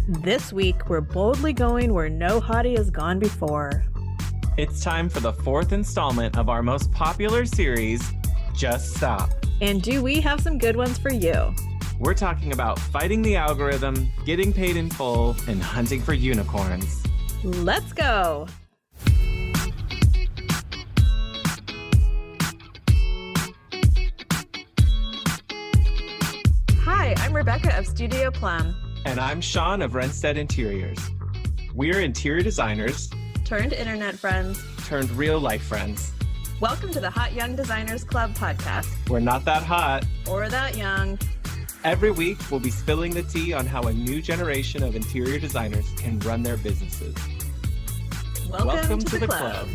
This week, we're boldly going where no hottie has gone before. It's time for the fourth installment of our most popular series, Just Stop. And do we have some good ones for you? We're talking about fighting the algorithm, getting paid in full, and hunting for unicorns. Let's go! Hi, I'm Rebecca of Studio Plum. And I'm Shaun of Renstead Interiors. We're interior designers Turned internet friends. turned real life friends. Welcome to the Hot Young Designers Club podcast. We're not that hot. Or that young. Every week, we'll be spilling the tea on how a new generation of interior designers can run their businesses. Welcome to the club.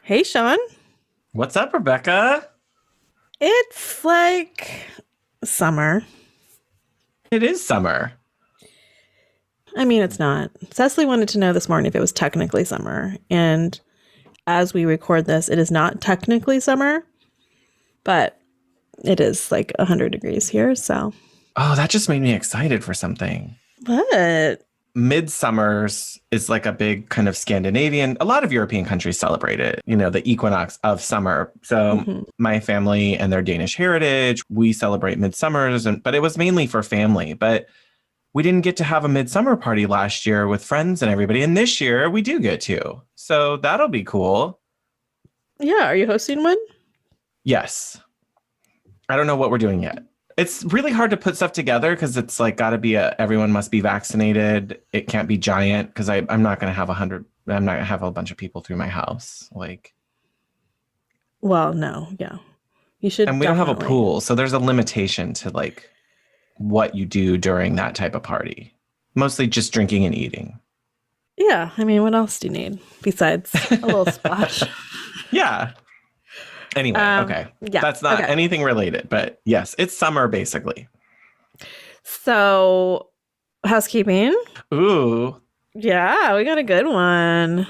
Hey, Shaun. What's up, Rebecca? It's like summer. It is summer. I mean, it's not. Cecily wanted to know this morning if it was technically summer. And as we record this, it is not technically summer, but it is like 100 degrees here. So, Oh, that just made me excited for something. what? Midsummers is like a big kind of Scandinavian, a lot of European countries celebrate it, the equinox of summer. So my family and their Danish heritage, we celebrate midsummers, but it was mainly for family. But we didn't get to have a midsummer party last year with friends and everybody. And this year we do get to. So that'll be cool. Yeah. Are you hosting one? Yes. I don't know what we're doing yet. It's really hard to put stuff together because it's like got to be everyone must be vaccinated. It can't be giant because I'm not going to have 100. I'm not going to have a bunch of people through my house. Well, no. Yeah. You should. And we don't have a definitely. pool. So there's a limitation to like what you do during that type of party. Mostly just drinking and eating. Yeah. I mean, what else do you need besides a little splash? Yeah. Anyway, okay. Yeah. That's not okay. anything related, but yes, it's summer basically. So, housekeeping. Ooh, Yeah, we got a good one.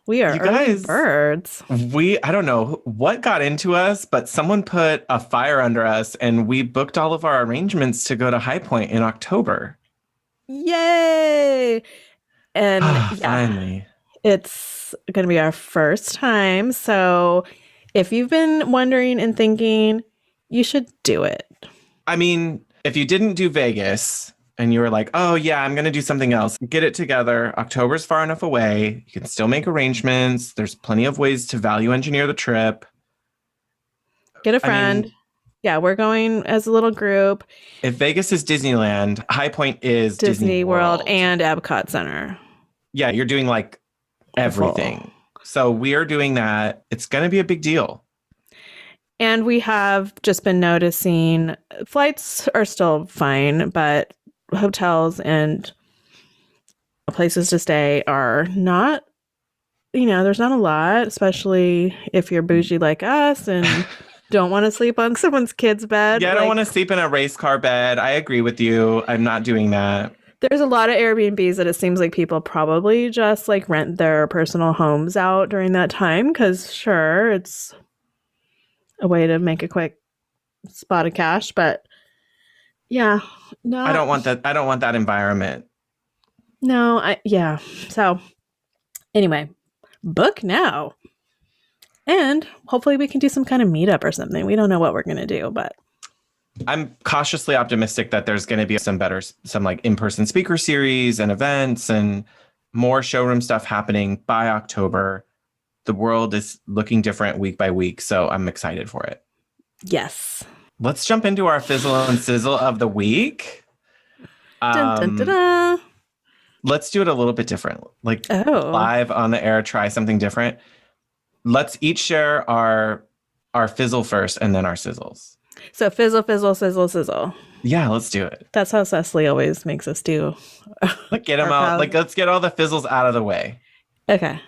We are You early guys- birds. I don't know what got into us, but someone put a fire under us and we booked all of our arrangements to go to High Point in October. Yay! And yeah, Finally. it's going to be our first time. So if you've been wondering and thinking, you should do it. I mean, if you didn't do Vegas and you were like, oh yeah, I'm going to do something else, get it together. October's far enough away. You can still make arrangements. There's plenty of ways to value engineer the trip. Get a friend. Yeah, we're going as a little group. If Vegas is Disneyland, High Point is Disney World and Epcot Center. Yeah, you're doing like everything. So we are doing that. It's going to be a big deal. And we have just been noticing flights are still fine, but hotels and places to stay are not, there's not a lot, especially if you're bougie like us and don't want to sleep on someone's kid's bed. Yeah, I don't want to sleep in a race car bed. I agree with you. I'm not doing that. There's a lot of Airbnbs that it seems like people probably just like rent their personal homes out during that time because sure, it's a way to make a quick spot of cash, but yeah, no, I don't want that. I don't want that environment. no, yeah. So anyway, book now. And hopefully we can do some kind of meetup or something. We don't know what we're going to do, but I'm cautiously optimistic that there's going to be some like in-person speaker series and events and more showroom stuff happening by October. The world is looking different week by week, so I'm excited for it. yes. Let's jump into our fizzle and sizzle of the week. Dun, dun, dun, dun. Let's do it a little bit different. Like Oh, live on the air, try something different. Let's each share our fizzle first and then our sizzles. so fizzle, fizzle, sizzle, sizzle. Yeah, let's do it. That's how Cecily always makes us do. Like get them out. Like let's get all the fizzles out of the way. Okay.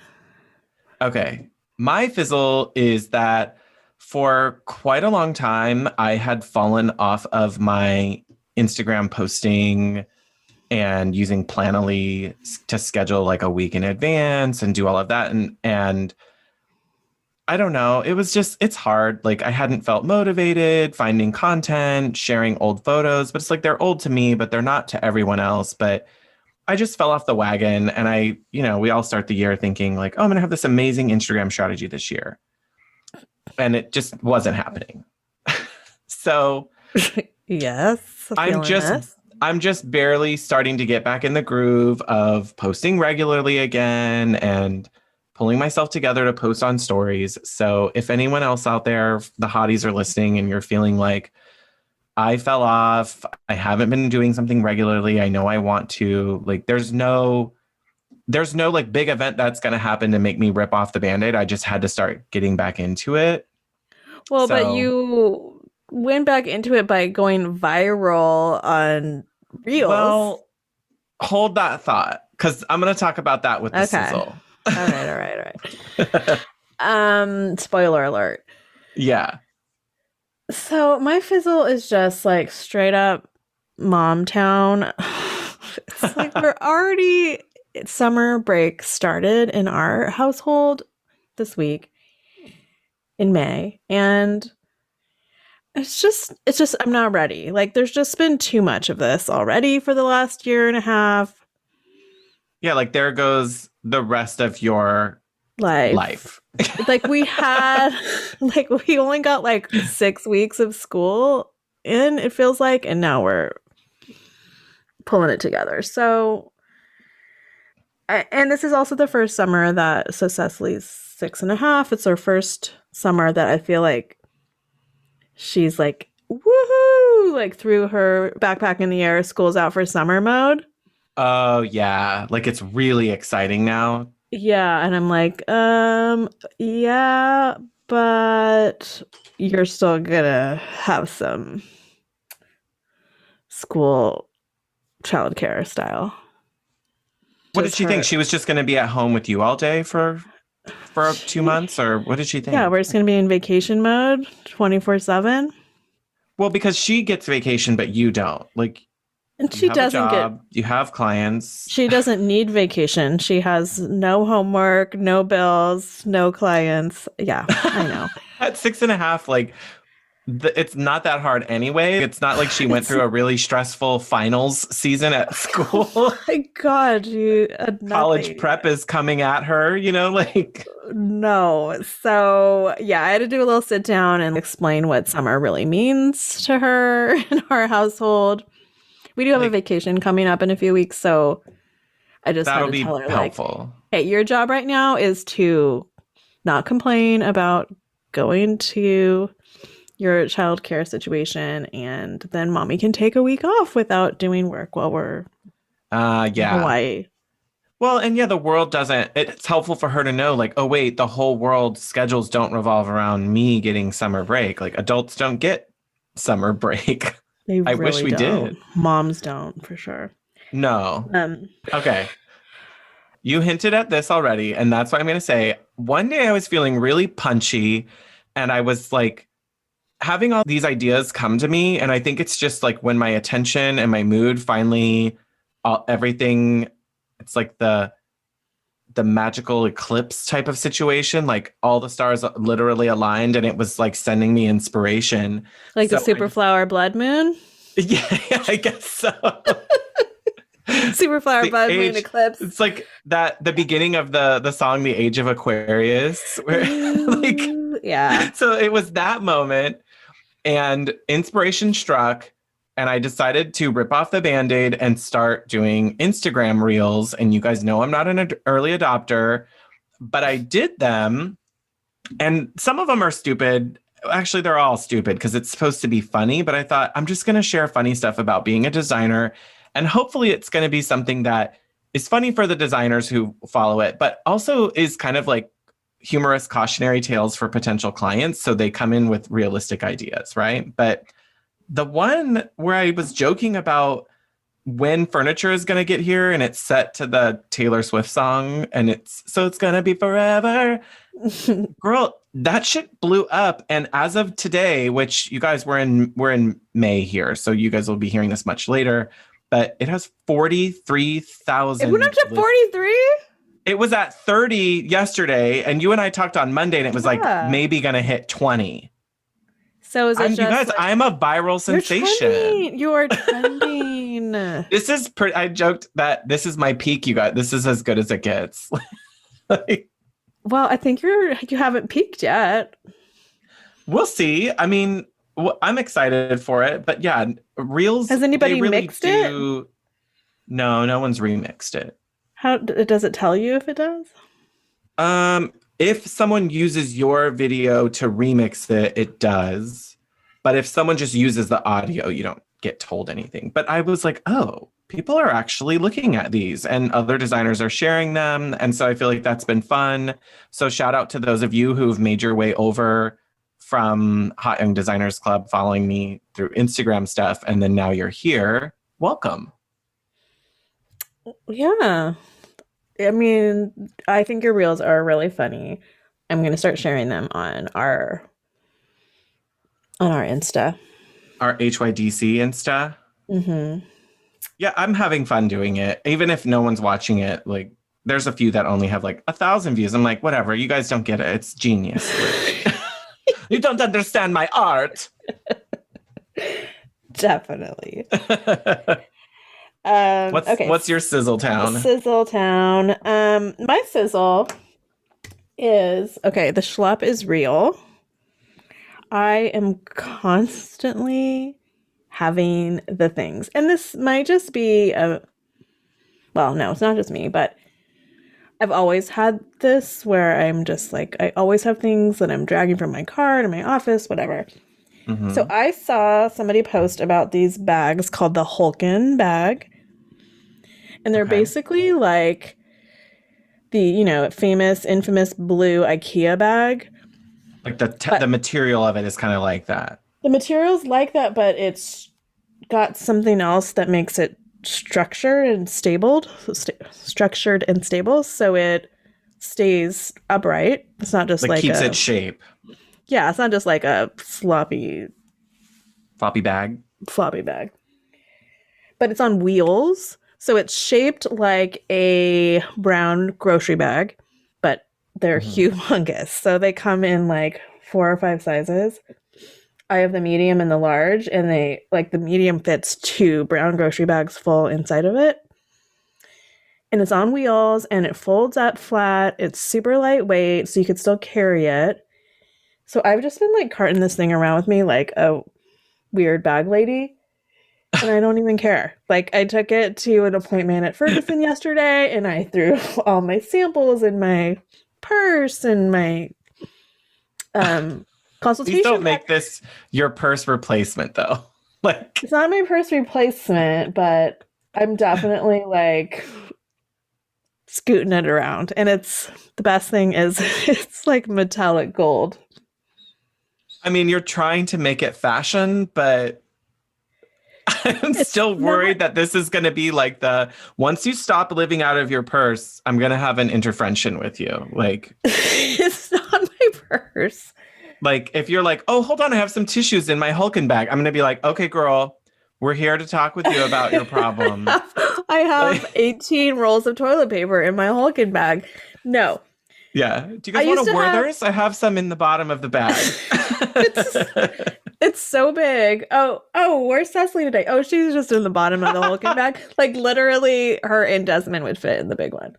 Okay. My fizzle is that for quite a long time, I had fallen off of my Instagram posting and using Planoly to schedule like a week in advance and do all of that. And I don't know. It was just, it's hard. Like I hadn't felt motivated finding content, sharing old photos, but it's like they're old to me, but they're not to everyone else. But I just fell off the wagon and we all start the year thinking like, oh, I'm going to have this amazing Instagram strategy this year. And it just wasn't happening. So Yes, I'm feeling just this. I'm just barely starting to get back in the groove of posting regularly again and pulling myself together to post on stories. So if anyone else out there, the hotties are listening and you're feeling like I fell off, I haven't been doing something regularly, I know I want to, like there's no like big event that's going to happen to make me rip off the band-aid. I just had to start getting back into it. Well, but So, you went back into it by going viral on Reels. well, hold that thought because I'm going to talk about that with the Okay. sizzle. All right. Spoiler alert. Yeah. So my fizzle is just like straight up mom town. It's like we're already summer break started in our household this week in May, and it's just I'm not ready. Like there's just been too much of this already for the last year and a half. Yeah, like there goes the rest of your life. Like we had like we only got like 6 weeks of school in, it feels like, and now we're pulling it together. So and this is also the first summer that, so Cecily's 6.5. It's her first summer that I feel like she's like woohoo, like threw her backpack in the air, school's out for summer mode. Oh, yeah. Like it's really exciting now. Yeah, and I'm like, yeah, but you're still gonna have some school childcare style. What did Just she think? her. She was just going to be at home with you all day for 2 months, or what did she think? Yeah, we're just gonna be in vacation mode 24/7. Well, because she gets vacation, but you don't. Like And you she have a doesn't get, job, you have clients. she doesn't need vacation. She has no homework, no bills, no clients. Yeah, I know. At 6.5, like it's not that hard anyway. It's not like she went It's, through a really stressful finals season at school. my God, you College nothing. prep is coming at her, like. No. So, yeah, I had to do a little sit down and explain what summer really means to her in our household. We do have a Like, vacation coming up in a few weeks, so I just had that'll to be tell her, like, helpful. hey, your job right now is to not complain about going to your childcare situation, and then mommy can take a week off without doing work while we're in Yeah. Hawaii. Well, and yeah, the world doesn't, it's helpful for her to know, like, oh, wait, the whole world's schedules don't revolve around me getting summer break. Like, adults don't get summer break. They I wish really we don't. did. Moms don't, for sure. No. Okay. You hinted at this already, and that's what I'm going to say. One day I was feeling really punchy, and I was like having all these ideas come to me. And I think it's just like when my attention and my mood finally, everything, it's like the magical eclipse type of situation, like all the stars literally aligned and it was like sending me inspiration. Like So the Superflower Blood Moon? yeah, I guess so. Superflower Blood Moon eclipse. It's like the beginning of the song The Age of Aquarius where like yeah. So it was that moment and inspiration struck and I decided to rip off the Band-Aid and start doing Instagram reels. And you guys know I'm not an early adopter, but I did them. And some of them are stupid. Actually, they're all stupid because it's supposed to be funny. But I thought I'm just going to share funny stuff about being a designer. And hopefully it's going to be something that is funny for the designers who follow it, but also is kind of like humorous cautionary tales for potential clients. So they come in with realistic ideas, right? But the one where I was joking about when furniture is going to get here and it's set to the Taylor Swift song and it's going to be forever. Girl, that shit blew up. And as of today, which you guys we're in May here, so you guys will be hearing this much later, but it has 43,000. It went up to 43? It was at 30 yesterday, and you and I talked on Monday, and it was like maybe gonna hit 20. So is it you guys, like, I'm a viral sensation. You're trending. This is pretty. I joked that this is my peak, you guys. This is as good as it gets. Well, I think you haven't peaked yet. We'll see. I mean, I'm excited for it, but yeah, Reels. Has anybody mixed it? No one's remixed it. How does it tell you if it does? If someone uses your video to remix it, it does. But if someone just uses the audio, you don't get told anything. But I was like, oh, people are actually looking at these and other designers are sharing them. And so I feel like that's been fun. So shout out to those of you who've made your way over from Hot Young Designers Club, following me through Instagram stuff. And then now you're here. Welcome. Yeah. I mean, I think your reels are really funny. I'm going to start sharing them on our Insta. Our HYDC Insta? Mm-hmm. Yeah, I'm having fun doing it. Even if no one's watching it, like, there's a few that only have like 1,000 views. I'm like, whatever, you guys don't get it. It's genius. You don't understand my art. Definitely. What's your sizzle town? Sizzle town. My sizzle is the schlep is real. I am constantly having the things, and this might just be no, it's not just me, but I've always had this where I'm just like, I always have things that I'm dragging from my car to my office, whatever. Mm-hmm. So I saw somebody post about these bags called the Hulken bag. And they're basically like the, infamous blue IKEA bag. Like the material of it is kind of like that. The material's like that, but it's got something else that makes it structured and stable. So it stays upright. It's not just like keeps its shape. Yeah, it's not just like a floppy bag. But it's on wheels. So it's shaped like a brown grocery bag, but they're humongous. So they come in like 4 or 5 sizes. I have the medium and the large, and the medium fits 2 brown grocery bags full inside of it. And it's on wheels, and it folds up flat. It's super lightweight, so you could still carry it. So I've just been like carting this thing around with me like a weird bag lady. And I don't even care. Like, I took it to an appointment at Ferguson yesterday, and I threw all my samples in my purse and my consultation. Please don't make this your purse replacement, though. Like, it's not my purse replacement, but I'm definitely like scooting it around. And the best thing is it's like metallic gold. I mean, you're trying to make it fashion, but I'm still worried that this is going to be like once you stop living out of your purse, I'm going to have an intervention with you. Like, it's not my purse. Like, if you're like, oh, hold on, I have some tissues in my Hulken bag, I'm going to be like, okay, girl, we're here to talk with you about your problem. I have 18 rolls of toilet paper in my Hulken bag. No. Yeah. Do you guys want a Werther's? I have some in the bottom of the bag. It's so big. Oh, where's Cecily today? Oh, she's just in the bottom of the Hulken bag. Like, literally, her and Desmond would fit in the big one.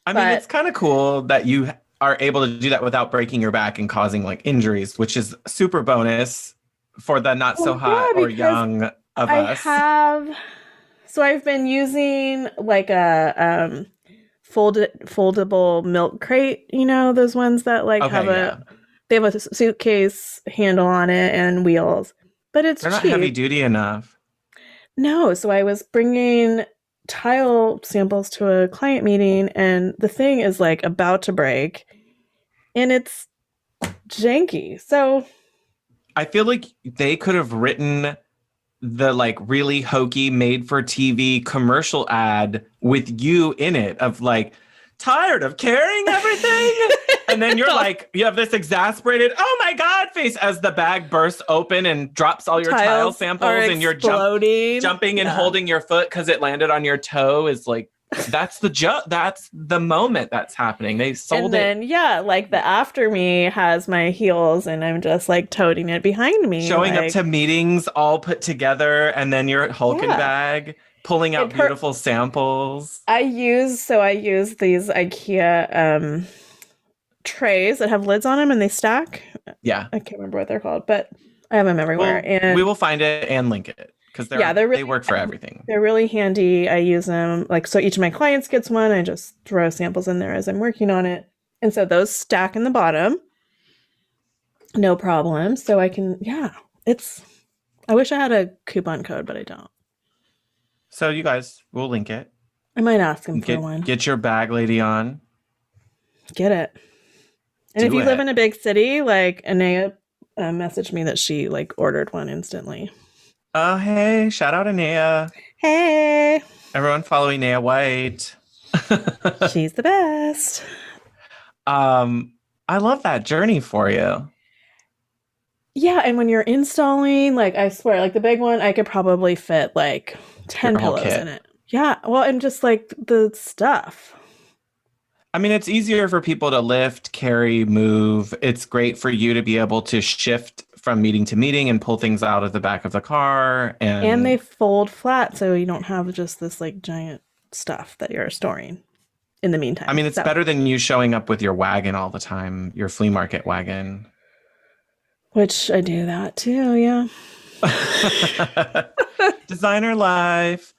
I mean, it's kind of cool that you are able to do that without breaking your back and causing like injuries, which is super bonus for the not so hot or young of us. So I've been using like a foldable milk crate, those ones that like they have a suitcase handle on it and wheels, but they're not heavy duty enough. No, so I was bringing tile samples to a client meeting, and the thing is like about to break, and it's janky. So I feel like they could have written the like really hokey made for TV commercial ad with you in it of like, tired of carrying everything? And then you're like, you have this exasperated, oh my God face as the bag bursts open and drops all your tile samples and you're jumping and holding your foot because it landed on your toe is like That's that's the moment that's happening. They And sold it, then, yeah, like the after me has my heels and I'm just like toting it behind me. showing up Like, to meetings all put together, and then you're at Hulken yeah. bag, pulling It out beautiful samples. I use these IKEA trays that have lids on them and they stack. Yeah. I can't remember what they're called, but I have them everywhere. Well, we And will find it and link it because yeah, they work for everything. they're really handy. I use them like so each of my clients gets one. I just throw samples in there as I'm working on it. And so those stack in the bottom. No problem. So I can it's I wish I had a coupon code, but I don't. So you guys, we'll link it. I might ask him for Get one. get your bag lady on. Get it. And if Do you live it. in a big city, like Anaya messaged me that she like ordered one instantly. Oh, hey, shout out Anea. Hey, Everyone follow Anea White. she's the best. I love that journey for you. Yeah, and when you're installing, like I swear, like the big one, I could probably fit like 10 Your whole pillows in kit. it. Yeah, well, and just like the stuff. I mean, it's easier for people to lift, carry, move. It's great for you to be able to shift from meeting to meeting and pull things out of the back of the car. And they And fold flat so you don't have just this like giant stuff that you're storing in the I meantime. mean, it's So, better than you showing up with your wagon all the time, your flea market wagon. which I do that too, yeah. Designer life.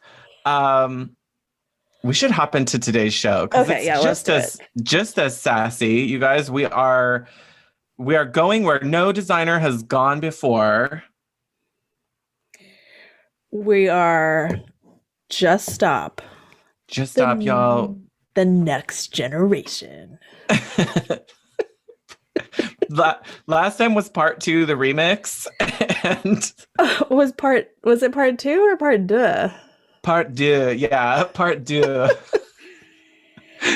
Um, we should hop into today's show because Okay, it's yeah, let's do it. just as sassy. You guys, we are going where no designer has gone before. We are just stop Just stop, y'all. the next generation. Last time was part two, the remix, and Was it part two or part deux? part deux. Yeah, part deux.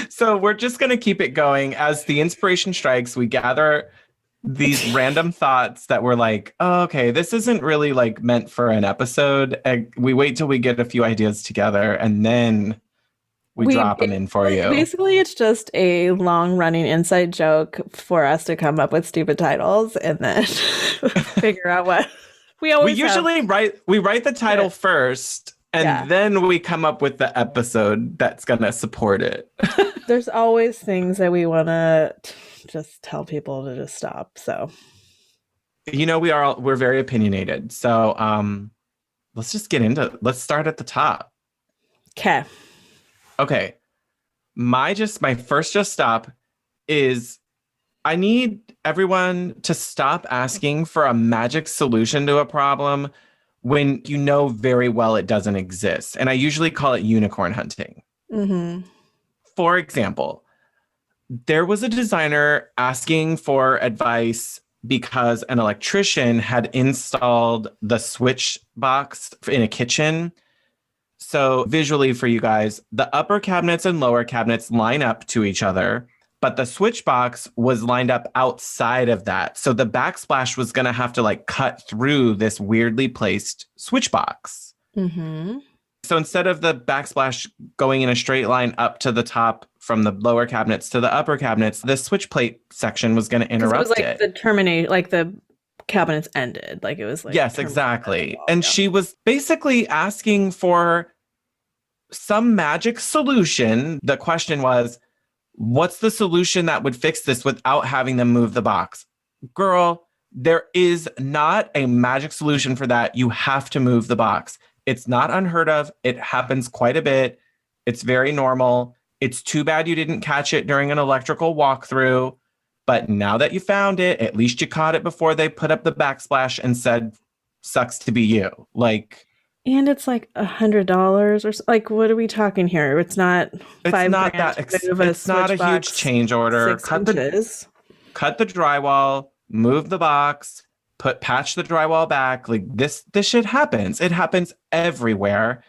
So we're just going to keep it going as the inspiration strikes. We gather these random thoughts that we're like, oh, okay, this isn't really like meant for an episode. And we wait till we get a few ideas together and then we drop them in for you. Basically, it's just a long running inside joke for us to come up with stupid titles and then figure out what we always usually write the title first and then we come up with the episode that's going to support it. There's always things that we want to just tell people to just stop. So, you know, we're very opinionated. So, let's just let's start at the top. Okay. My first just stop is I need everyone to stop asking for a magic solution to a problem when you know very well it doesn't exist. And I usually call it unicorn hunting. mm-hmm. For example, there was a designer asking for advice because an electrician had installed the switch box in a kitchen. So visually for you guys, the upper cabinets and lower cabinets line up to each other, but the switch box was lined up outside of that. So the backsplash was going to have to like cut through this weirdly placed switch box. Mm-hmm. So instead of the backsplash going in a straight line up to the top from the lower cabinets to the upper cabinets, the switch plate section was going to interrupt it. It was like like the cabinets ended. Like it was like. Yes, exactly. And she was basically asking for some magic solution. The question was, what's the solution that would fix this without having them move the box? Girl, there is not a magic solution for that. You have to move the box. It's not unheard of. It happens quite a bit. It's very normal. It's too bad you didn't catch it during an electrical walkthrough. But now that you found it, at least you caught it before they put up the backsplash and said, sucks to be you. Like, and it's like $100 or like, what are we talking here? It's not it's not a huge change order. Cut the drywall, move the box, patch the drywall back. Like this shit happens. It happens everywhere.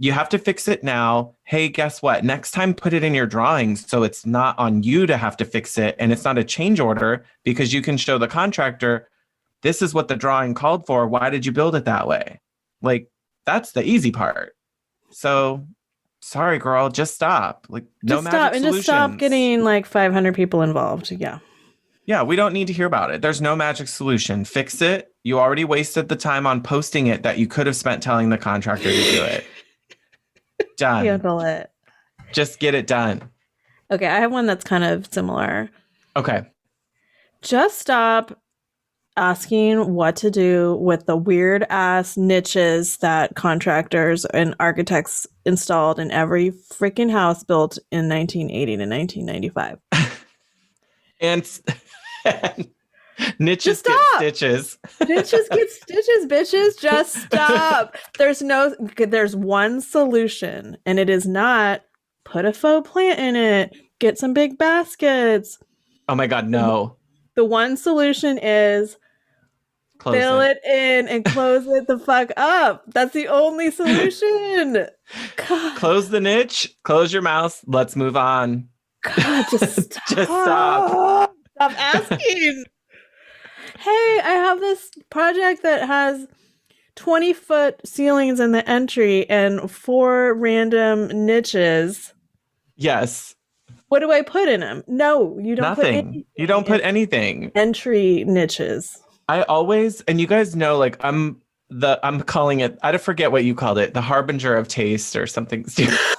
You have to fix it now. Hey, guess what? Next time, put it in your drawings so it's not on you to have to fix it. And it's not a change order because you can show the contractor, this is what the drawing called for. Why did you build it that way? Like, that's the easy part. So sorry, girl, just stop. Like, no Just stop magic and just stop solutions. getting like 500 people involved. Yeah. Yeah, we don't need to hear about it. There's no magic solution. Fix it. You already wasted the time on posting it that you could have spent telling the contractor to do it. Done. Handle it. Just get it done. Okay, I have one that's kind of similar. Okay. Just stop asking what to do with the weird ass niches that contractors and architects installed in every freaking house built in 1980 to 1995. And niches Just get stop. stitches. Niches get stitches, bitches. Just stop. There's one solution, and it is not put a faux plant in it, get some big baskets. Oh my God, no. The one solution is fill it in and close it the fuck up. That's the only solution. God. Close the niche, close your mouth. Let's move on. God, just stop. Just stop. Stop asking. Hey, I have this project that has 20-foot ceilings in the entry and 4 random niches. Yes. What do I put in them? No, you don't Nothing. put anything. You don't put anything. Entry niches. I always, and you guys know, like I'm calling it, I forget what you called it, the harbinger of taste or something.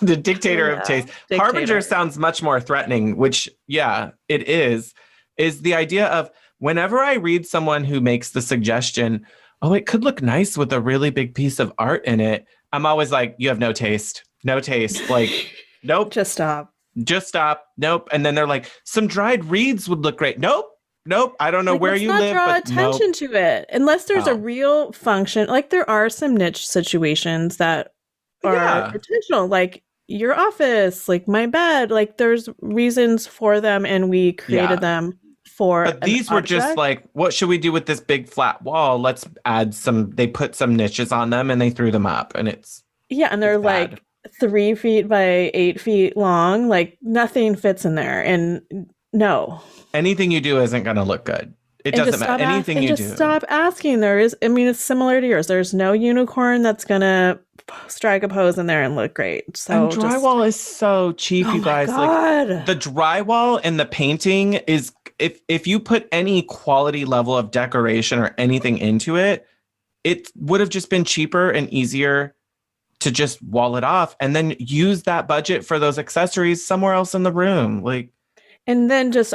The dictator of taste. Dictator. Harbinger sounds much more threatening, which, yeah, it is the idea of whenever I read someone who makes the suggestion, oh, it could look nice with a really big piece of art in it. I'm always like, you have no taste. No taste. Like, nope. Just stop. Just stop. Nope. And then they're like, some dried reeds would look great. Nope. Nope. I don't know where you live. Draw but attention to it unless there's a No. real function. Like there are some niche situations that are intentional, like your office, like my bed. Like there's reasons for them, and we created them for. But these were just like, what should we do with this big flat wall? Let's add some. They put some niches on them and they threw them up, and it's and they're like 3 feet by 8 feet long. Like nothing fits in there, and no. Anything you do isn't going to look good. It doesn't matter. Anything you do. Just stop asking. It's similar to yours. There's no unicorn that's going to strike a pose in there and look great. So and drywall is so cheap, you guys. Like the drywall and the painting is, if you put any quality level of decoration or anything into it, it would have just been cheaper and easier to just wall it off and then use that budget for those accessories somewhere else in the room. Like, and then just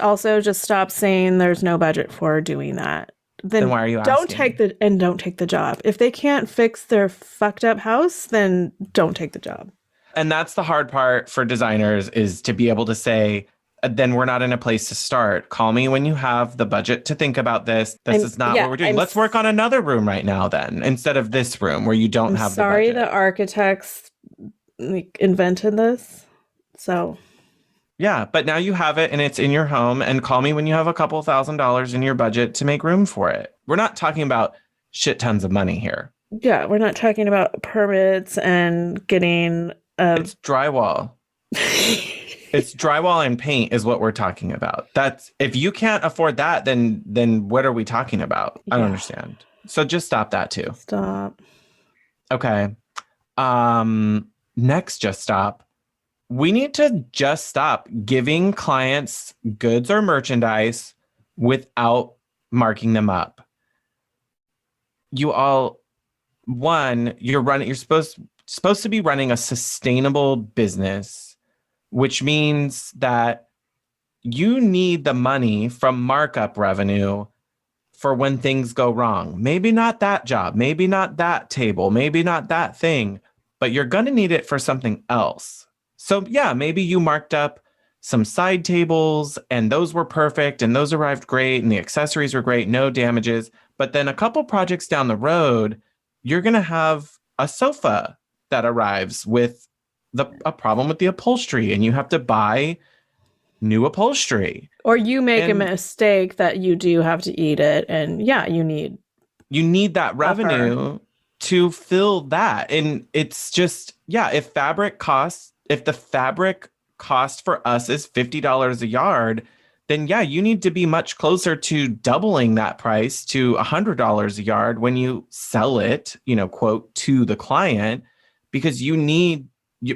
stop saying there's no budget for doing that. Then why are you asking? Don't take the job. If they can't fix their fucked up house, then don't take the job. And that's the hard part for designers, is to be able to say, then we're not in a place to start. Call me when you have the budget to think about this. This is not what we're doing. Let's work on another room right now then, instead of this room where you don't have the budget. Sorry, the architects invented this. So yeah, but now you have it and it's in your home, and call me when you have a couple $1,000s in your budget to make room for it. We're not talking about shit tons of money here. Yeah, we're not talking about permits and getting it's drywall. It's drywall and paint is what we're talking about. That's, if you can't afford that, then what are we talking about? I don't understand. So just stop that too. Stop. Okay. Next, just stop. We need to just stop giving clients goods or merchandise without marking them up. You're supposed to be running a sustainable business, which means that you need the money from markup revenue for when things go wrong. Maybe not that job, maybe not that table, maybe not that thing, but you're going to need it for something else. So yeah, maybe you marked up some side tables and those were perfect and those arrived great and the accessories were great, no damages. But then a couple projects down the road, you're going to have a sofa that arrives with a problem with the upholstery, and you have to buy new upholstery. Or you make a mistake that you do have to eat it, and you need that revenue to fill that. And it's just, if the fabric cost for us is $50 a yard, then you need to be much closer to doubling that price to $100 a yard when you sell it, quote, to the client, because you need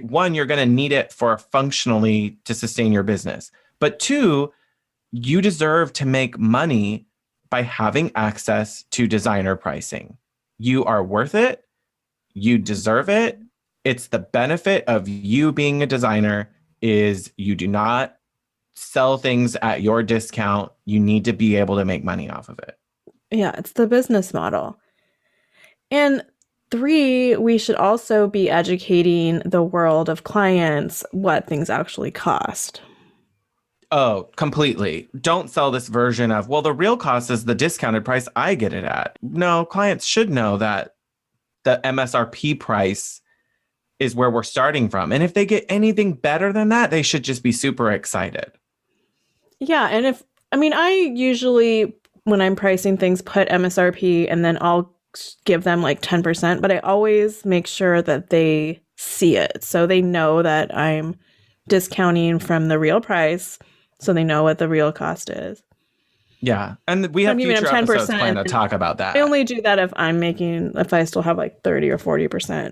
one, you're going to need it for functionally to sustain your business. But two, you deserve to make money by having access to designer pricing. You are worth it. You deserve it. It's the benefit of you being a designer is you do not sell things at your discount. You need to be able to make money off of it. Yeah, it's the business model. And three, we should also be educating the world of clients what things actually cost. Oh, completely. Don't sell this version of, well, the real cost is the discounted price I get it at. No, clients should know that the MSRP price is where we're starting from. And if they get anything better than that, they should just be super excited. Yeah, and I usually, when I'm pricing things, put MSRP and then I'll give them like 10%, but I always make sure that they see it. So they know that I'm discounting from the real price, so they know what the real cost is. Yeah. And we have future episodes planned to talk about that. I only do that if I still have like 30 or 40%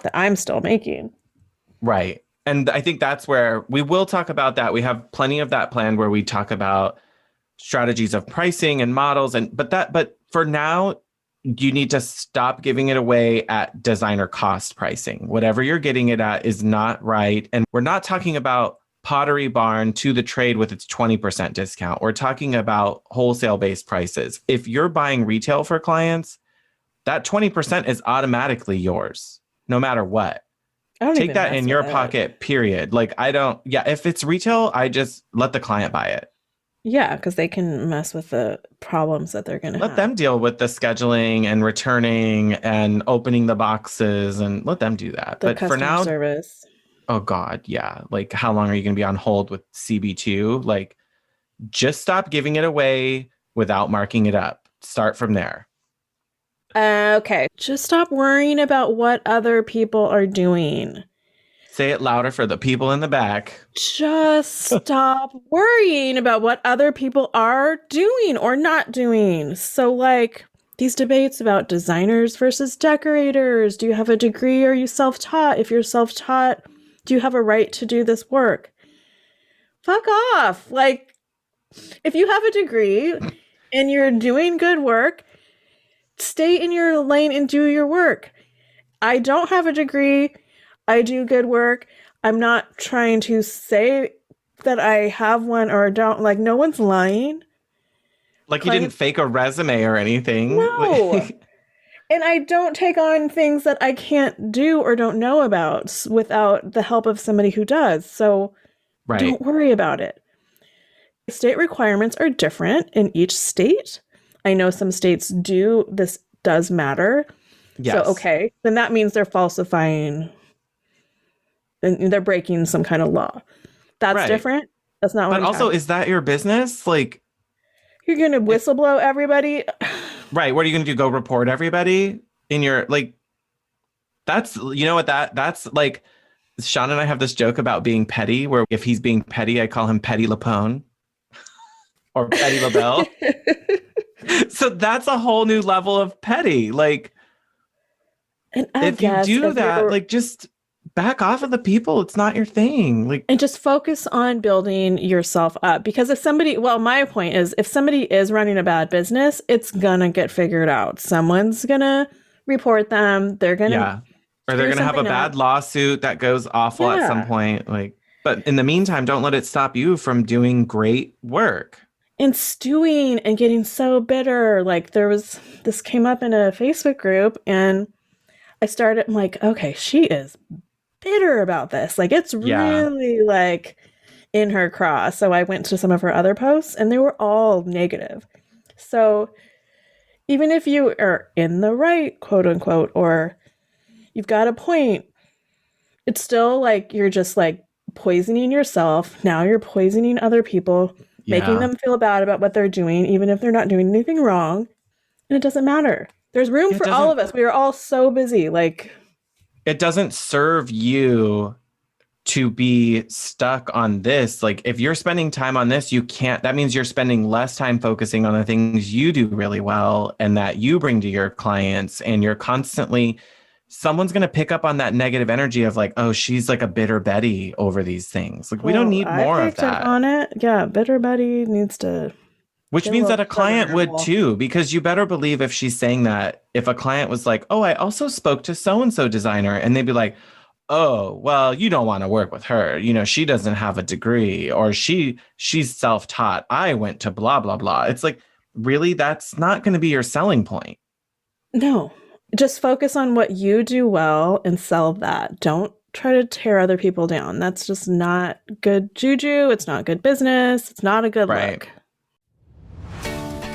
that I'm still making. Right. And I think that's where we will talk about that. We have plenty of that planned where we talk about strategies of pricing and models. But for now, you need to stop giving it away at designer cost pricing. Whatever you're getting it at is not right. And we're not talking about Pottery Barn to the trade with its 20% discount. We're talking about wholesale based prices. If you're buying retail for clients, that 20% is automatically yours, no matter what. Take that in your pocket, period. If it's retail, I just let the client buy it. Yeah, because they can mess with the problems that they're going to have. Let them deal with the scheduling and returning and opening the boxes and let them do that. But for now, service. Oh God, yeah. Like, how long are you going to be on hold with CB2? Like, just stop giving it away without marking it up. Start from there. Okay. Just stop worrying about what other people are doing. Say it louder for the people in the back. Just stop worrying about what other people are doing or not doing. So, like, these debates about designers versus decorators. Do you have a degree or are you self-taught? If you're self-taught, do you have a right to do this work? Fuck off. Like, if you have a degree and you're doing good work, stay in your lane and do your work. I don't have a degree. I do good work. I'm not trying to say that I have one or don't. Like, no one's lying. Like, you didn't fake a resume or anything. No. And I don't take on things that I can't do or don't know about without the help of somebody who does. So Don't worry about it. State requirements are different in each state. I know some states do. This does matter. Yes. So, okay. Then that means they're falsifying and they're breaking some kind of law. That's different. That's not what But also, is that your business? Like, you're going to whistleblow everybody? Right. What are you going to do? Go report everybody in your, like, that's, you know what, that's like, Shaun and I have this joke about being petty, where if he's being petty, I call him Petty Lapone or Petty LaBelle. So that's a whole new level of petty. Like, and if you do that, like, just back off of the people. It's not your thing. Like, and just focus on building yourself up. Because my point is, if somebody is running a bad business, it's gonna get figured out. Someone's gonna report them. They're gonna or they're gonna have a bad lawsuit that goes awful at some point. Like, but in the meantime, don't let it stop you from doing great work. And stewing and getting so bitter. Like, this came up in a Facebook group, and I'm like, okay, she is bitter about this. Like, it's really like in her cross. So I went to some of her other posts and they were all negative. So even if you are in the right, quote unquote, or you've got a point, it's still like you're just like poisoning yourself. Now you're poisoning other people, making them feel bad about what they're doing, even if they're not doing anything wrong. And it doesn't matter. There's room for all of us. We are all so busy. Like, it doesn't serve you to be stuck on this. Like, if you're spending time on this, that means you're spending less time focusing on the things you do really well and that you bring to your clients. And you're constantly someone's going to pick up on that negative energy of like, oh, she's like a bitter Betty over these things. Like, we don't need I more of picked up that. on it. Yeah, Bitter Betty needs to Which get a means little that a sugar in client her would bowl. too, because you better believe if she's saying that, if a client was like, oh, I also spoke to so-and-so designer, and they'd be like, oh, well, you don't want to work with her. You know, she doesn't have a degree, or she's self-taught. I went to blah, blah, blah. It's like, really, that's not going to be your selling point. No, just focus on what you do well and sell that. Don't try to tear other people down. That's just not good juju. It's not good business. It's not a good Right. look.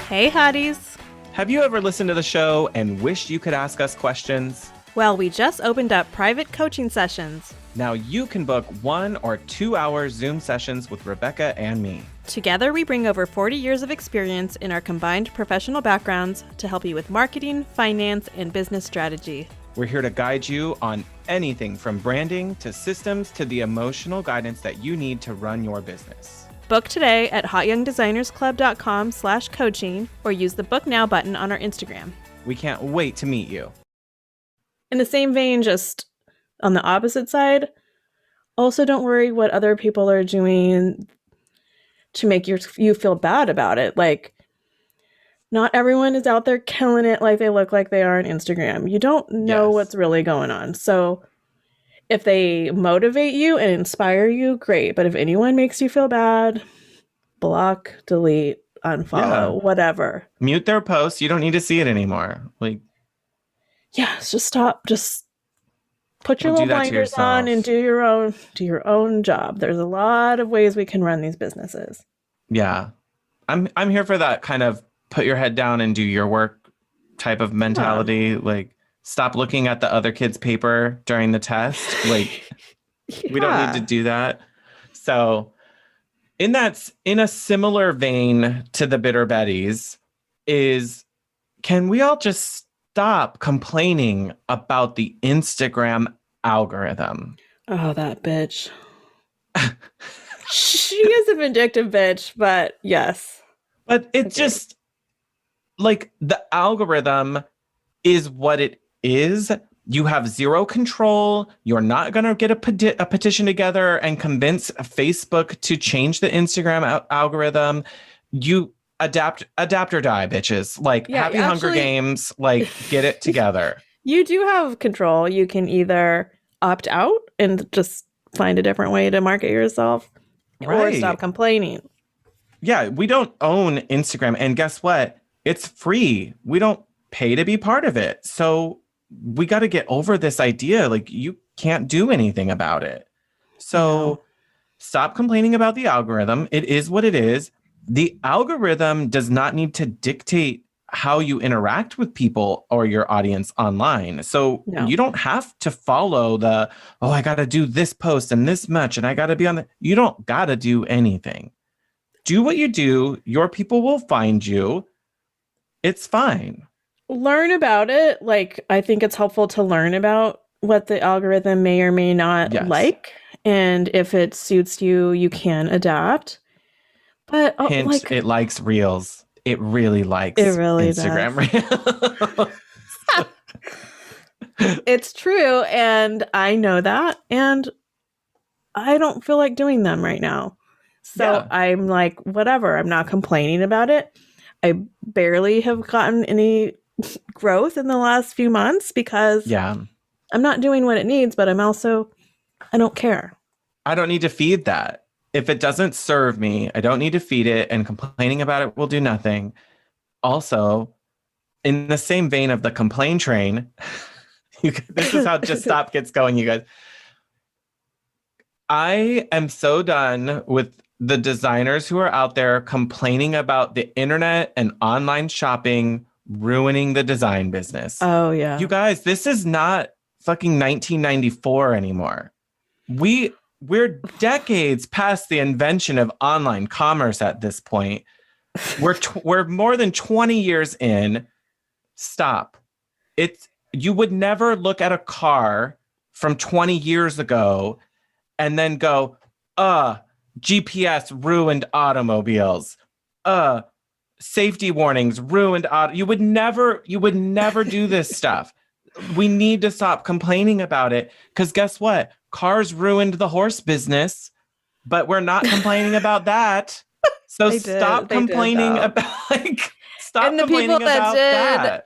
Hey, Hotties. Have you ever listened to the show and wished you could ask us questions? Well, we just opened up private coaching sessions. Now you can book 1 or 2 hour Zoom sessions with Rebecca and me. Together, we bring over 40 years of experience in our combined professional backgrounds to help you with marketing, finance, and business strategy. We're here to guide you on anything from branding to systems to the emotional guidance that you need to run your business. Book today at hotyoungdesignersclub.com/coaching or use the Book Now button on our Instagram. We can't wait to meet you. In the same vein, just on the opposite side, also don't worry what other people are doing to make you feel bad about it. Like, not everyone is out there killing it like they look like they are on Instagram. You don't know what's really going on. So if they motivate you and inspire you, great. But if anyone makes you feel bad, block, delete, unfollow, whatever. Mute their posts. You don't need to see it anymore. Like, yeah, just stop. Just put your little blinders on and do your own job. There's a lot of ways we can run these businesses. Yeah. I'm here for that kind of put your head down and do your work type of mentality. Yeah. Like, stop looking at the other kid's paper during the test. Like, we don't need to do that. So in a similar vein to the Bitter Betties is, can we all just stop complaining about the Instagram algorithm? Oh, that bitch. She is a vindictive bitch, but yes. But it just, like, the algorithm is what it is. You have zero control. You're not going to get a petition together and convince Facebook to change the Instagram algorithm. You adapt or die, bitches. Like, happy Hunger Games, like, get it together. You do have control. You can either opt out and just find a different way to market yourself, or stop complaining. Yeah, we don't own Instagram. And guess what? It's free. We don't pay to be part of it. So we got to get over this idea. Like, you can't do anything about it. So stop complaining about the algorithm. It is what it is. The algorithm does not need to dictate how you interact with people or your audience online. So you don't have to follow I got to do this post and this much, and I got to be on the, you don't got to do anything. Do what you do. Your people will find you. It's fine. Learn about it. Like, I think it's helpful to learn about what the algorithm may or may not like. And if it suits you, you can adapt. But hint, it likes reels. It really likes Instagram reels. It's true. And I know that. And I don't feel like doing them right now. So I'm like, whatever. I'm not complaining about it. I barely have gotten any growth in the last few months because I'm not doing what it needs, but I don't care. I don't need to feed that. If it doesn't serve me, I don't need to feed it, and complaining about it will do nothing. Also, in the same vein of the complaint train, this is how Just Stop gets going, you guys. I am so done with the designers who are out there complaining about the internet and online shopping ruining the design business. Oh, yeah. You guys, this is not fucking 1994 anymore. We're decades past the invention of online commerce at this point. We're more than 20 years in. Stop. You would never look at a car from 20 years ago and then go, GPS ruined automobiles. Safety warnings ruined auto. You would never do this stuff. we need to stop complaining about it, because guess what? Cars ruined the horse business, but we're not complaining about that. So They did. stop They did complaining though. about stop And the people complaining that about did, that.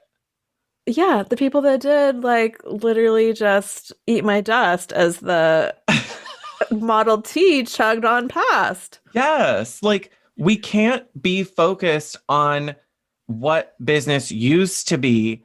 yeah, the people that did like literally just eat my dust as the Model T chugged on past. Yes, like we can't be focused on what business used to be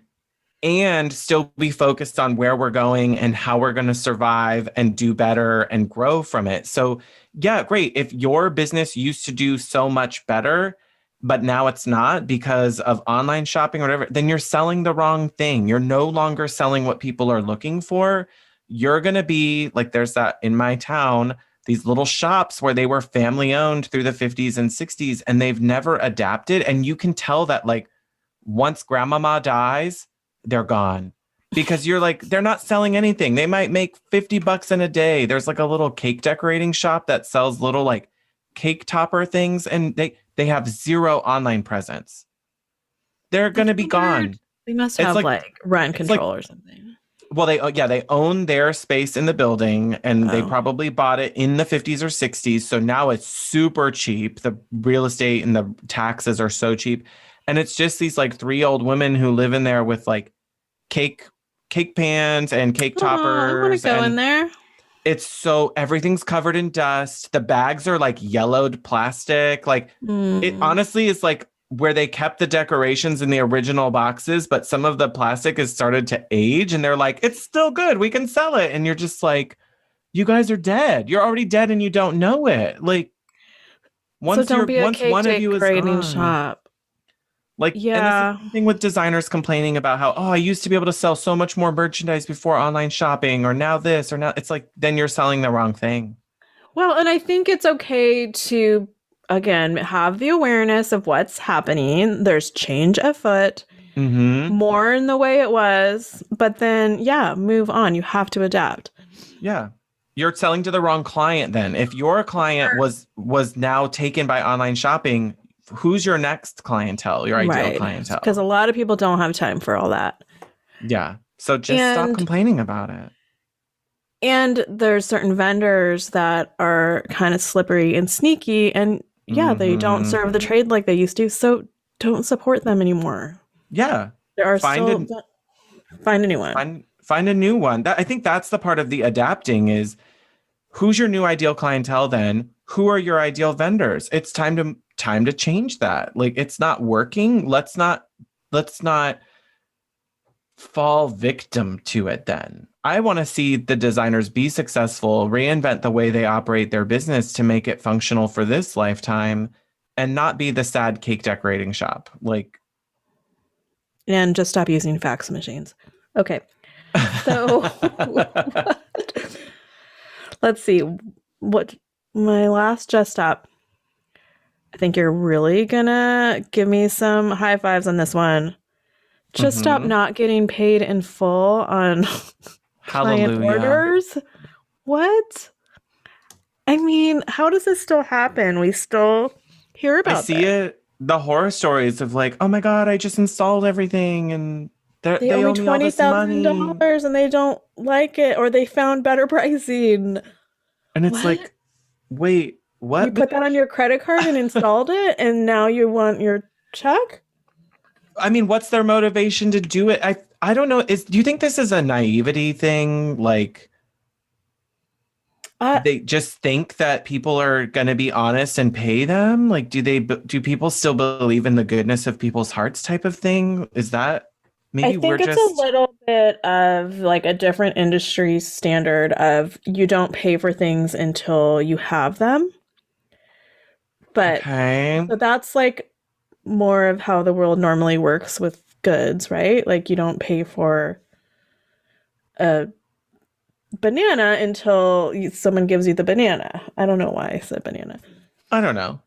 and still be focused on where we're going and how we're going to survive and do better and grow from it. So, yeah, great. If your business used to do so much better, but now it's not because of online shopping or whatever, then you're selling the wrong thing. You're no longer selling what people are looking for. You're going to be like, there's that in my town, these little shops where they were family owned through the 50s and 60s, and they've never adapted. And you can tell that, like, once grandmama dies, they're gone, because you're like, they're not selling anything. They might make $50 in a day. There's like a little cake decorating shop that sells little like cake topper things, and they have zero online presence. They're going That's to be weird. gone. They must It's have like like rent it's like control or something. well, they own their space in the building, and they Oh. probably bought it in the 50s or 60s. So now it's super cheap. The real estate and the taxes are so cheap. And it's just these like three old women who live in there with like cake cake pans and cake Oh, I want to toppers, go in and there. it's so everything's covered in dust. The bags are like yellowed plastic. Like it Hmm. honestly is like where they kept the decorations in the original boxes, but some of the plastic has started to age, and they're like, it's still good. We can sell it. And you're just like, you guys are dead. You're already dead and you don't know it. Like So don't be a once cake one of you is decorating gone. shop. Like, and it's the Yeah. same thing with designers complaining about how, oh, I used to be able to sell so much more merchandise before online shopping, or now this, or now it's like, then you're selling the wrong thing. Well, and I think it's okay to, again, have the awareness of what's happening. There's change afoot, Mm-hmm. more in the way it was, but then, yeah, move on. You have to adapt. Yeah. You're selling to the wrong client then. If your client was now taken by online shopping, who's your next clientele, your ideal Right. Because a clientele? lot of people don't have time for all that. Yeah. So just stop And complaining about it. and there's certain vendors that are kind of slippery and sneaky, and yeah, they don't Mm-hmm. serve the trade like they used to, so don't support them anymore. Yeah. There are Find still a find a new one. find a new one. I think that's the part of the adapting is, who's your new ideal clientele then? Who are your ideal vendors? It's time to change that. Like it's not working. Let's not fall victim to it then. I want to see the designers be successful, reinvent the way they operate their business to make it functional for this lifetime, and not be the sad cake decorating shop. Like And just stop using fax machines. Okay. So let's see. What my last just stop. I think you're really gonna give me some high fives on this one. Just stop Mhm. not getting paid in full on client Hallelujah. orders. What? I mean, how does this still happen? We still hear I about see this. it, the horror stories of like, oh my God, I just installed everything and They they owe me owe me all twenty this thousand money. dollars and they don't like it, or they found better pricing. And it's What? like, wait, You what, put that on bitch? your credit card and installed it, and now you want your check? I mean, what's their motivation to do it? I don't know. Do you think this is a naivety thing? Like Uh, they just think that people are going to be honest and pay them? Like do people still believe in the goodness of people's hearts type of thing? Is that I maybe we're think it's a just little bit of like a different industry standard of you don't pay for things until you have them. But okay? so that's like more of how the world normally works with goods, right? Like you don't pay for a banana until someone gives you the banana. I don't know why I said banana. I don't know.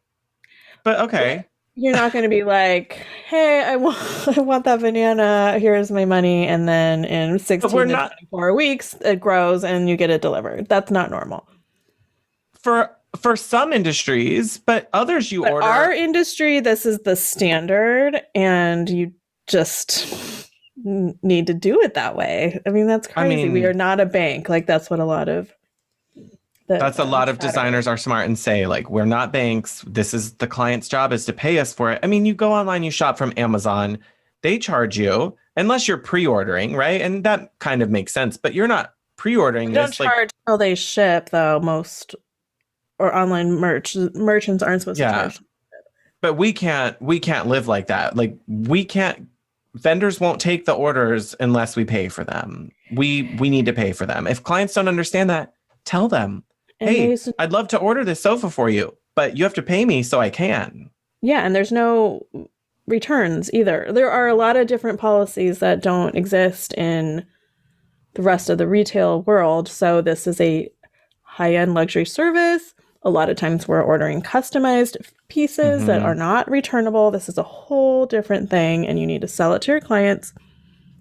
But okay. You're not going to be like, "Hey, I want I want that banana. Here's my money." And then in But we're 16 to not 24 weeks, it grows and you get it delivered. That's not normal. for some industries, but others you But our order. industry, this is the standard, and you just need to do it that way. I mean, that's I crazy. We are mean, not a bank. Like that's what a lot of that's a the lot of chatter is. designers are smart and say, like, we're not banks. This is the client's job is to pay us for it. I mean, you go online, you shop from Amazon, they charge you unless you're pre-ordering, right? And that kind of makes sense, but you're not We pre-ordering don't this. Like, charge till they ship, though. Most or online merchants aren't supposed to yeah, charge. but we can't live like that. Like, we can't, vendors won't take the orders unless we pay for them. We need to pay for them. If clients don't understand that, tell them, And hey, there's I'd love to order this sofa for you, but you have to pay me so I can. yeah, and there's no returns either. There are a lot of different policies that don't exist in the rest of the retail world. So this is a high-end luxury service. A lot of times we're ordering customized pieces that are Hmm. not returnable. This is a whole different thing, and you need to sell it to your clients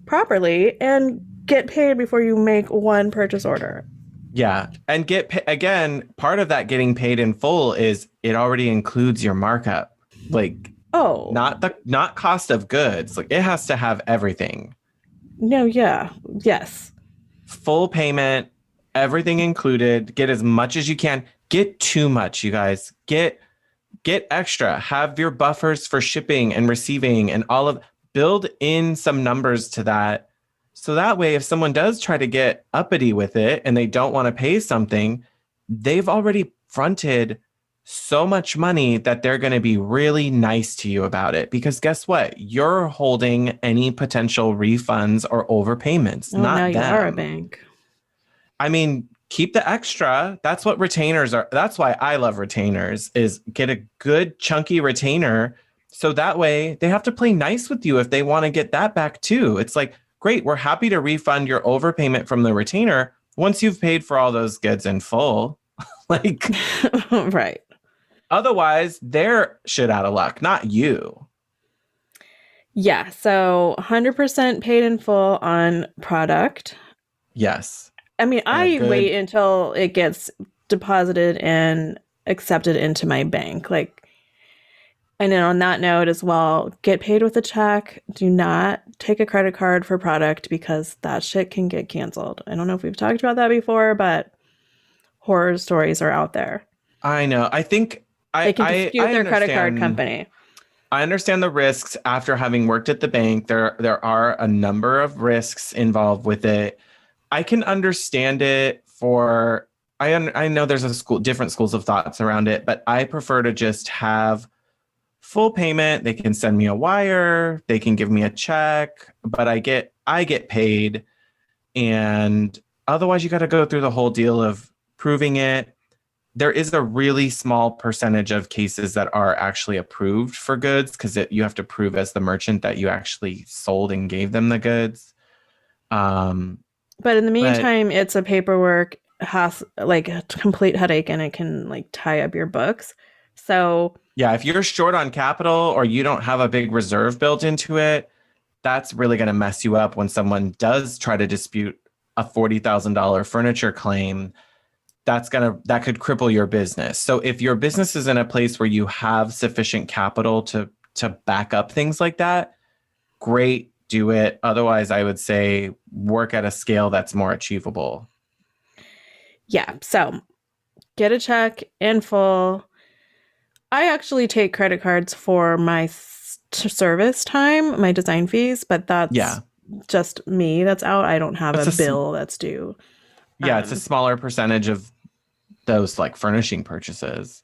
properly and get paid before you make one purchase order. Yeah, and again, part of that getting paid in full is it already includes your markup. Like, Oh, not cost of goods. Like, it has to have everything. no, yeah, yes. Full payment, everything included. Get as much as you can. Get too much, you guys. Get extra. Have your buffers for shipping and receiving and all of build in some numbers to that. So that way if someone does try to get uppity with it and they don't want to pay something, they've already fronted so much money that they're going to be really nice to you about it because guess what? You're holding any potential refunds or overpayments, Oh, now not you are a them. bank. I mean, keep the extra. That's what retainers are. That's why I love retainers is get a good chunky retainer. So that way they have to play nice with you if they want to get that back too. It's like, great, we're happy to refund your overpayment from the retainer once you've paid for all those goods in full. Like, Right. otherwise, they're shit out of luck, not you. Yeah, so 100% paid in full on product. Yes. I mean, And a I wait good, until it gets deposited and accepted into my bank. Like, and then on that note as well, get paid with a check. Do not take a credit card for product because that shit can get canceled. I don't know if we've talked about that before, but horror stories are out there. I know. I think They can dispute I their credit card understand. company. I understand the risks after having worked at the bank. There are a number of risks involved with it. I can understand it for I know there's different schools of thoughts around it, but I prefer to just have full payment. They can send me a wire, they can give me a check, but I get paid and otherwise you got to go through the whole deal of proving it. There is a really small percentage of cases that are actually approved for goods because you have to prove as the merchant that you actually sold and gave them the goods. Um, But in the but meantime, it's a paperwork has like a complete headache and it can like tie up your books. So, yeah, if you're short on capital or you don't have a big reserve built into it, that's really going to mess you up when someone does try to dispute a $40,000 furniture claim. That could cripple your business. So if your business is in a place where you have sufficient capital to back up things like that, great, do it. Otherwise, I would say work at a scale that's more achievable. yeah. So, get a check in full. I actually take credit cards for my service time, my design fees, but that's Yeah. just me that's out. I don't have a It's a bill that's due. it's a Um, smaller percentage of those like furnishing purchases.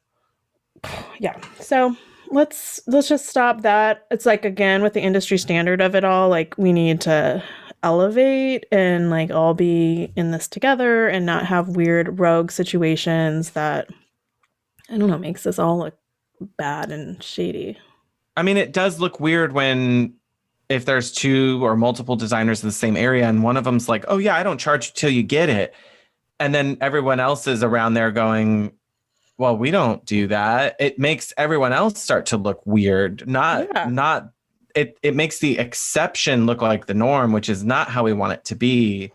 yeah. So, let's just stop that. It's like again with the industry standard of it all, like we need to elevate and like all be in this together and not have weird rogue situations that I don't know makes this all look bad and shady. I mean, it does look weird when if there's two or multiple designers in the same area and one of them's like, "Oh yeah, I don't charge you till you get it." And then everyone else is around there going, "Well, we don't do that." It makes everyone else start to look weird. Yeah. Not it makes the exception look like the norm, which is not how we want it to be.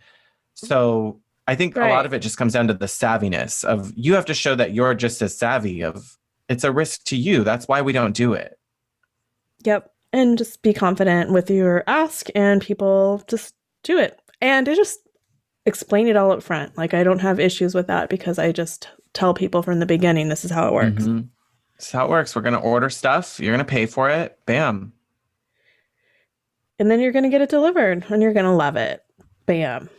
So, I think a lot Right. of it just comes down to the savviness of you have to show that you're just as savvy of it's a risk to you. That's why we don't do it. Yep. and just be confident with your ask, and people just do it. And I just explain it all up front. Like, I don't have issues with that because I just tell people from the beginning, this is how it works. Mm-hmm. This is how it works. We're going to order stuff. You're going to pay for it. Bam. And then you're going to get it delivered and you're going to love it. Bam.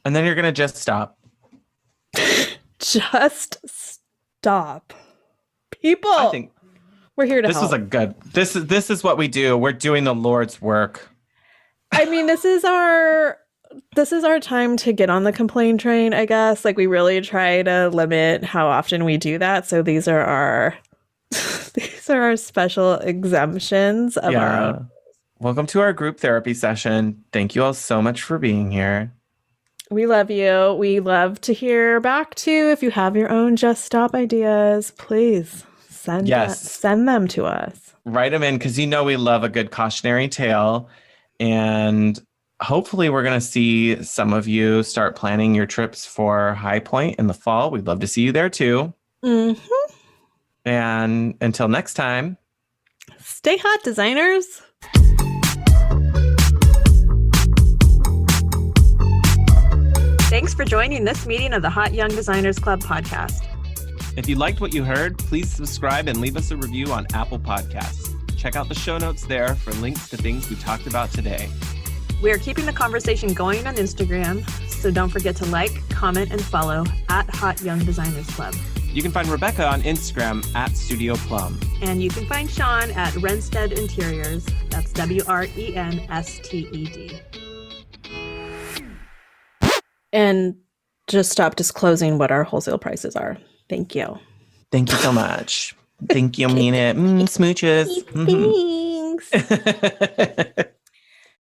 And then you're going to just stop. Just stop. People. I think we're here to this help. was a good. This is what we do. We're doing the Lord's work. I mean, this is our time to get on the complaint train, I guess. Like, we really try to limit how often we do that. So these are our special exemptions of our own. Welcome to our group therapy session. Thank you all so much for being here. We love you. We love to hear back too. If you have your own Just Stop ideas, please send them to us. Write them in, because we love a good cautionary tale. And hopefully we're going to see some of you start planning your trips for High Point in the fall. We'd love to see you there too. Mm-hmm. And until next time, stay hot, designers. Thanks for joining this meeting of the Hot Young Designers Club podcast. If you liked what you heard, please subscribe and leave us a review on Apple Podcasts. Check out the show notes there for links to things we talked about today. We are keeping the conversation going on Instagram, so don't forget to like, comment, and follow at Hot Young Designers Club. You can find Rebecca on Instagram at Studio Plum. And you can find Shaun at Renstead Interiors. That's WRENSTED. And just stop disclosing what our wholesale prices are. Thank you. Thank you so much. Thank you, mean it. Smooches. Thanks.